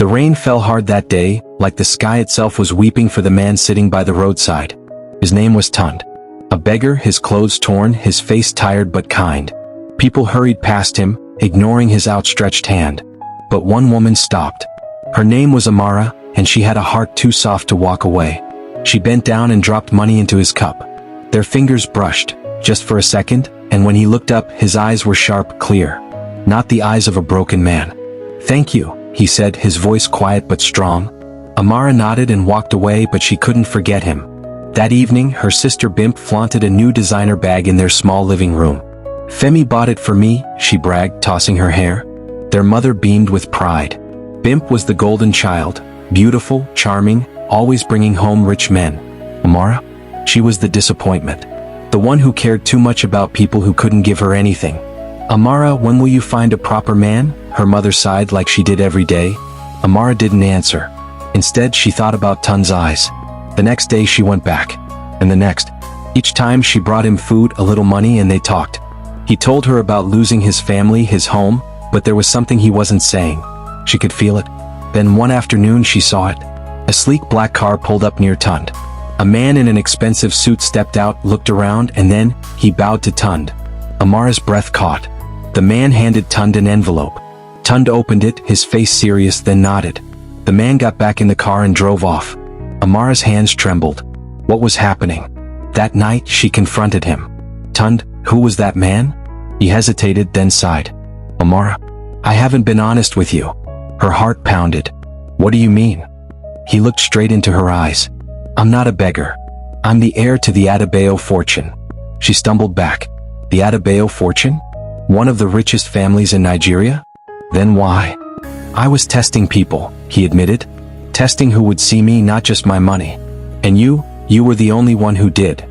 The rain fell hard that day, like the sky itself was weeping for the man sitting by the roadside. His name was Tunde. A beggar, his clothes torn, his face tired but kind. People hurried past him, ignoring his outstretched hand. But one woman stopped. Her name was Amara, and she had a heart too soft to walk away. She bent down and dropped money into his cup. Their fingers brushed, just for a second, and when he looked up, his eyes were sharp, clear. Not the eyes of a broken man. "Thank you," he said, his voice quiet but strong. Amara nodded and walked away, but she couldn't forget him. That evening, her sister Bimp flaunted a new designer bag in their small living room. "Femi bought it for me," she bragged, tossing her hair. Their mother beamed with pride. Bimp was the golden child, beautiful, charming, always bringing home rich men. Amara? She was the disappointment. The one who cared too much about people who couldn't give her anything. "Amara, when will you find a proper man?" her mother sighed like she did every day. Amara didn't answer. Instead, she thought about Tunde's eyes. The next day she went back. And the next. Each time she brought him food, a little money, and they talked. He told her about losing his family, his home, but there was something he wasn't saying. She could feel it. Then one afternoon she saw it. A sleek black car pulled up near Tunde. A man in an expensive suit stepped out, looked around, and then he bowed to Tunde. Amara's breath caught. The man handed Tunde an envelope. Tunde opened it, his face serious, then nodded. The man got back in the car and drove off. Amara's hands trembled. What was happening? That night, she confronted him. "Tunde, who was that man?" He hesitated, then sighed. "Amara, I haven't been honest with you." Her heart pounded. "What do you mean?" He looked straight into her eyes. "I'm not a beggar. I'm the heir to the Adebayo fortune." She stumbled back. The Adebayo fortune? One of the richest families in Nigeria? Then why? "I was testing people," he admitted. "Testing who would see me, not just my money. And you were the only one who did."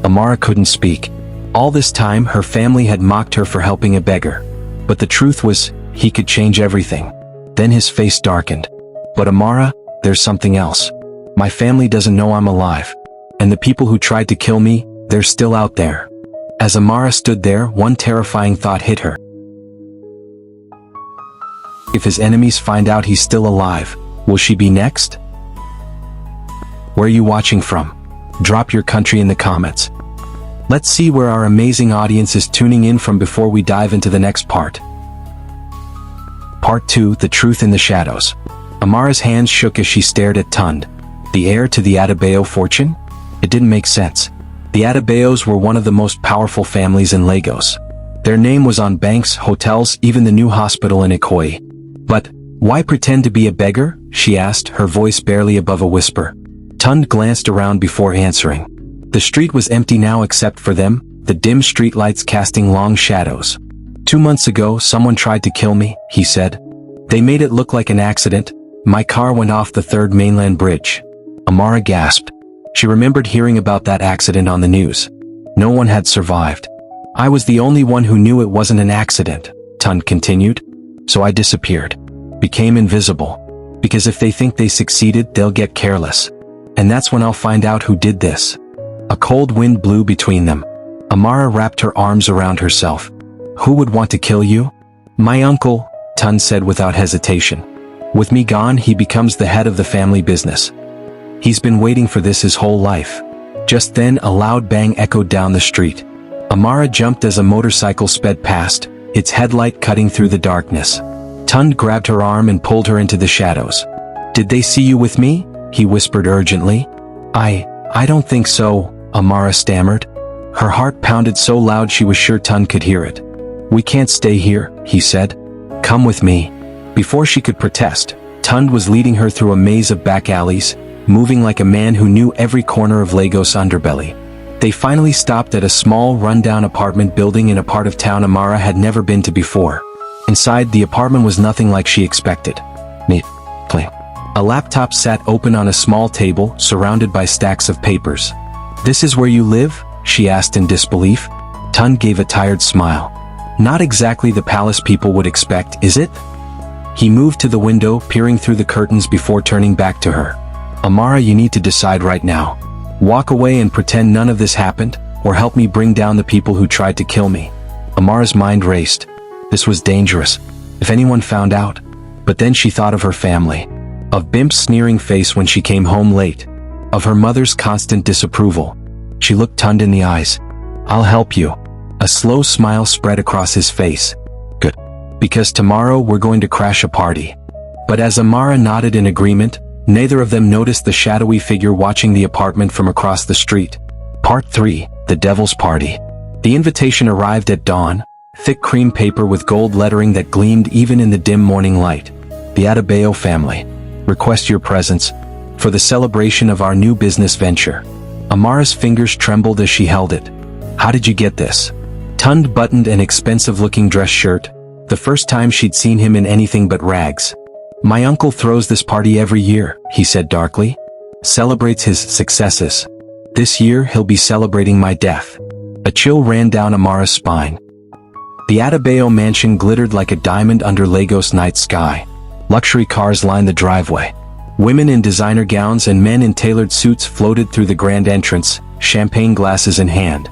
Amara couldn't speak. All this time, her family had mocked her for helping a beggar. But the truth was, he could change everything. Then his face darkened. "But Amara, there's something else. My family doesn't know I'm alive. And the people who tried to kill me, they're still out there." As Amara stood there, one terrifying thought hit her. If his enemies find out he's still alive, will she be next? Where are you watching from? Drop your country in the comments. Let's see where our amazing audience is tuning in from before we dive into the next part. Part 2, The Truth in the Shadows. Amara's hands shook as she stared at Tunde. The heir to the Adebayo fortune? It didn't make sense. The Adebayos were one of the most powerful families in Lagos. Their name was on banks, hotels, even the new hospital in Ikoyi. But, why pretend to be a beggar? She asked, her voice barely above a whisper. Tunde glanced around before answering. The street was empty now except for them, the dim streetlights casting long shadows. 2 months ago, someone tried to kill me, he said. They made it look like an accident. My car went off the 3rd mainland bridge. Amara gasped. She remembered hearing about that accident on the news. No one had survived. I was the only one who knew it wasn't an accident, Tunde continued. So I disappeared. Became invisible. Because if they think they succeeded, they'll get careless. And that's when I'll find out who did this. A cold wind blew between them. Amara wrapped her arms around herself. Who would want to kill you? My uncle, Tunde said without hesitation. With me gone, he becomes the head of the family business. He's been waiting for this his whole life. Just then, a loud bang echoed down the street. Amara jumped as a motorcycle sped past, its headlight cutting through the darkness. Tunde grabbed her arm and pulled her into the shadows. Did they see you with me? He whispered urgently. I don't think so, Amara stammered. Her heart pounded so loud she was sure Tunde could hear it. We can't stay here, he said. Come with me. Before she could protest, Tunde was leading her through a maze of back alleys, moving like a man who knew every corner of Lagos' underbelly. They finally stopped at a small, run-down apartment building in a part of town Amara had never been to before. Inside, the apartment was nothing like she expected. Neatly. A laptop sat open on a small table, surrounded by stacks of papers. This is where you live? She asked in disbelief. Tunde gave a tired smile. Not exactly the palace people would expect, is it? He moved to the window, peering through the curtains before turning back to her. Amara, you need to decide right now. Walk away and pretend none of this happened, or help me bring down the people who tried to kill me. Amara's mind raced. This was dangerous. If anyone found out. But then she thought of her family. Of Bimp's sneering face when she came home late. Of her mother's constant disapproval. She looked Tunde in the eyes. "I'll help you." A slow smile spread across his face. "Good. Because tomorrow we're going to crash a party." But as Amara nodded in agreement, neither of them noticed the shadowy figure watching the apartment from across the street. Part 3, The Devil's Party. The invitation arrived at dawn, thick cream paper with gold lettering that gleamed even in the dim morning light. The Adebayo family. Request your presence for the celebration of our new business venture. Amara's fingers trembled as she held it. "How did you get this?" Tunde buttoned an expensive-looking dress shirt, the first time she'd seen him in anything but rags. "My uncle throws this party every year," he said darkly. "Celebrates his successes. This year he'll be celebrating my death." A chill ran down Amara's spine. The Adebayo mansion glittered like a diamond under Lagos night sky. Luxury cars lined the driveway. Women in designer gowns and men in tailored suits floated through the grand entrance, champagne glasses in hand.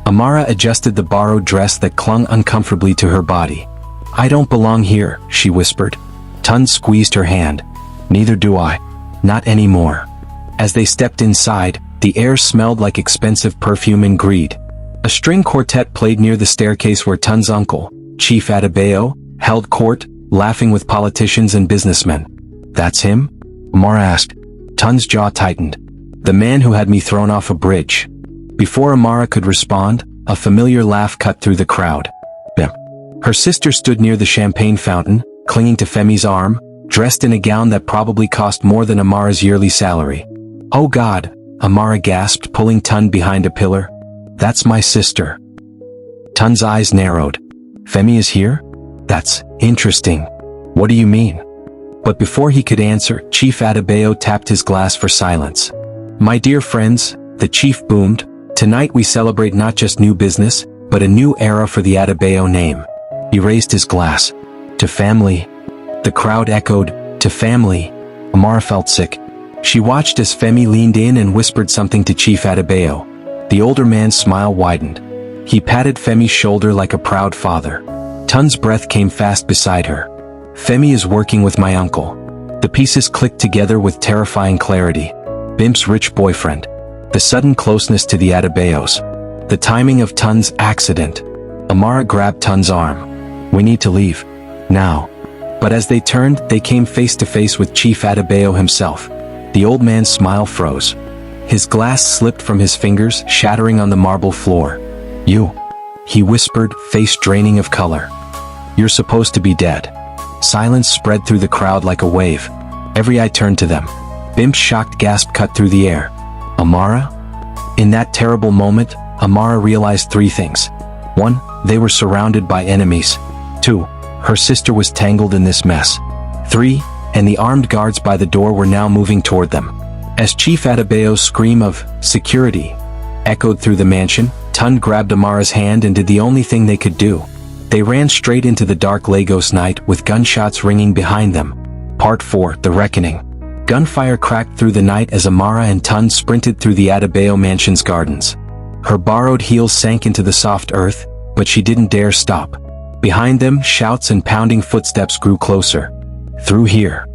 Amara adjusted the borrowed dress that clung uncomfortably to her body. "I don't belong here," she whispered. Tunde squeezed her hand. "Neither do I. Not anymore." As they stepped inside, the air smelled like expensive perfume and greed. A string quartet played near the staircase where Tunde's uncle, Chief Adebayo, held court, laughing with politicians and businessmen. "That's him?" Amara asked. Tunde's jaw tightened. "The man who had me thrown off a bridge." Before Amara could respond, a familiar laugh cut through the crowd. Bim. Her sister stood near the champagne fountain, clinging to Femi's arm, dressed in a gown that probably cost more than Amara's yearly salary. "Oh God," Amara gasped, pulling Tunde behind a pillar. "That's my sister." Tunde's eyes narrowed. "Femi is here? That's interesting. What do you mean?" But before he could answer, Chief Adebayo tapped his glass for silence. "My dear friends," the chief boomed, "tonight we celebrate not just new business, but a new era for the Adebayo name." He raised his glass. "To family." The crowd echoed, "To family." Amara felt sick. She watched as Femi leaned in and whispered something to Chief Adebayo. The older man's smile widened. He patted Femi's shoulder like a proud father. Tunde's breath came fast beside her. "Femi is working with my uncle." The pieces clicked together with terrifying clarity. Bimp's rich boyfriend. The sudden closeness to the Adebayos. The timing of Tunde's accident. Amara grabbed Tunde's arm. "We need to leave. Now." But as they turned, they came face to face with Chief Adebayo himself. The old man's smile froze. His glass slipped from his fingers, shattering on the marble floor. "You," he whispered, face draining of color. "You're supposed to be dead." Silence spread through the crowd like a wave. Every eye turned to them. Bimp's shocked gasp cut through the air. "Amara?" In that terrible moment, Amara realized three things. 1. They were surrounded by enemies. 2. Her sister was tangled in this mess. 3. And the armed guards by the door were now moving toward them. As Chief Adebayo's scream of "security" echoed through the mansion, Tunde grabbed Amara's hand and did the only thing they could do. They ran straight into the dark Lagos night with gunshots ringing behind them. Part 4, The Reckoning. Gunfire cracked through the night as Amara and Tunde sprinted through the Adebayo mansion's gardens. Her borrowed heels sank into the soft earth, but she didn't dare stop. Behind them, shouts and pounding footsteps grew closer. "Through here."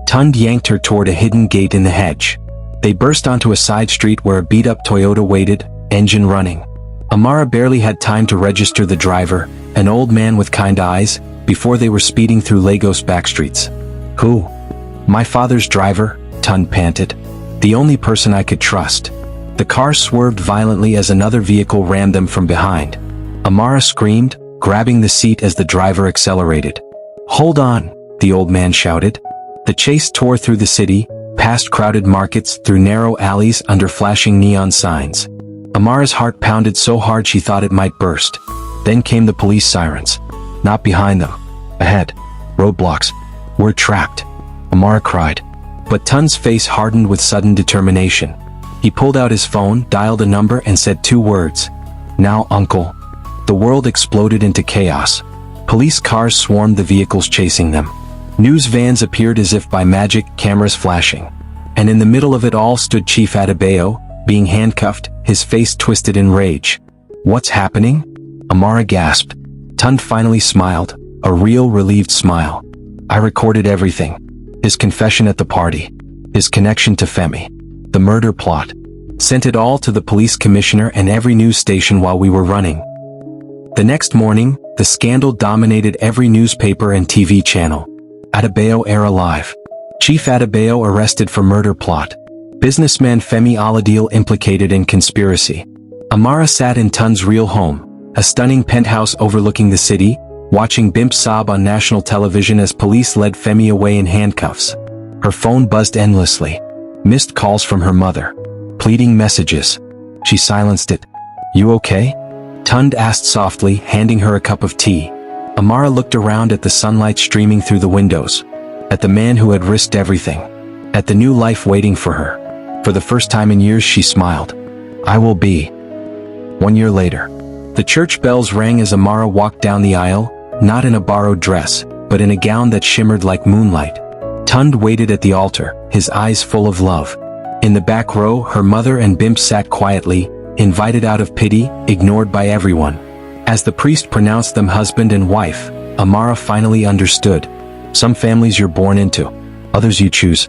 Tunde yanked her toward a hidden gate in the hedge. They burst onto a side street where a beat-up Toyota waited, engine running. Amara barely had time to register the driver, an old man with kind eyes, before they were speeding through Lagos backstreets. "Who?" "My father's driver," Tunde panted. "The only person I could trust." The car swerved violently as another vehicle rammed them from behind. Amara screamed, grabbing the seat as the driver accelerated. "Hold on," the old man shouted. The chase tore through the city, past crowded markets, through narrow alleys under flashing neon signs. Amara's heart pounded so hard she thought it might burst. Then came the police sirens. Not behind them. Ahead. Roadblocks. "We're trapped," Amara cried. But Tunde's face hardened with sudden determination. He pulled out his phone, dialed a number, and said 2 words. "Now, uncle." The world exploded into chaos. Police cars swarmed the vehicles chasing them. News vans appeared as if by magic, cameras flashing. And in the middle of it all stood Chief Adebayo, being handcuffed, his face twisted in rage. "What's happening?" Amara gasped. Tunde finally smiled, a real relieved smile. "I recorded everything. his confession at the party, his connection to Femi, the murder plot. Sent it all to the police commissioner and every news station while we were running. The next morning, the scandal dominated every newspaper and TV channel. Adebayo era live. Chief Adebayo arrested for murder plot. Businessman Femi Aladil implicated in conspiracy. Amara sat in Tunde's real home, a stunning penthouse overlooking the city, watching Bimp sob on national television as police led Femi away in handcuffs. Her phone buzzed endlessly. Missed calls from her mother. Pleading messages. She silenced it. "You okay?" Tunde asked softly, handing her a cup of tea. Amara looked around at the sunlight streaming through the windows. At the man who had risked everything. At the new life waiting for her. For the first time in years she smiled. "I will be." 1 year later. The church bells rang as Amara walked down the aisle, not in a borrowed dress, but in a gown that shimmered like moonlight. Tunde waited at the altar, his eyes full of love. In the back row, her mother and Bimp sat quietly, invited out of pity, ignored by everyone. As the priest pronounced them husband and wife, Amara finally understood. Some families you're born into, others you choose.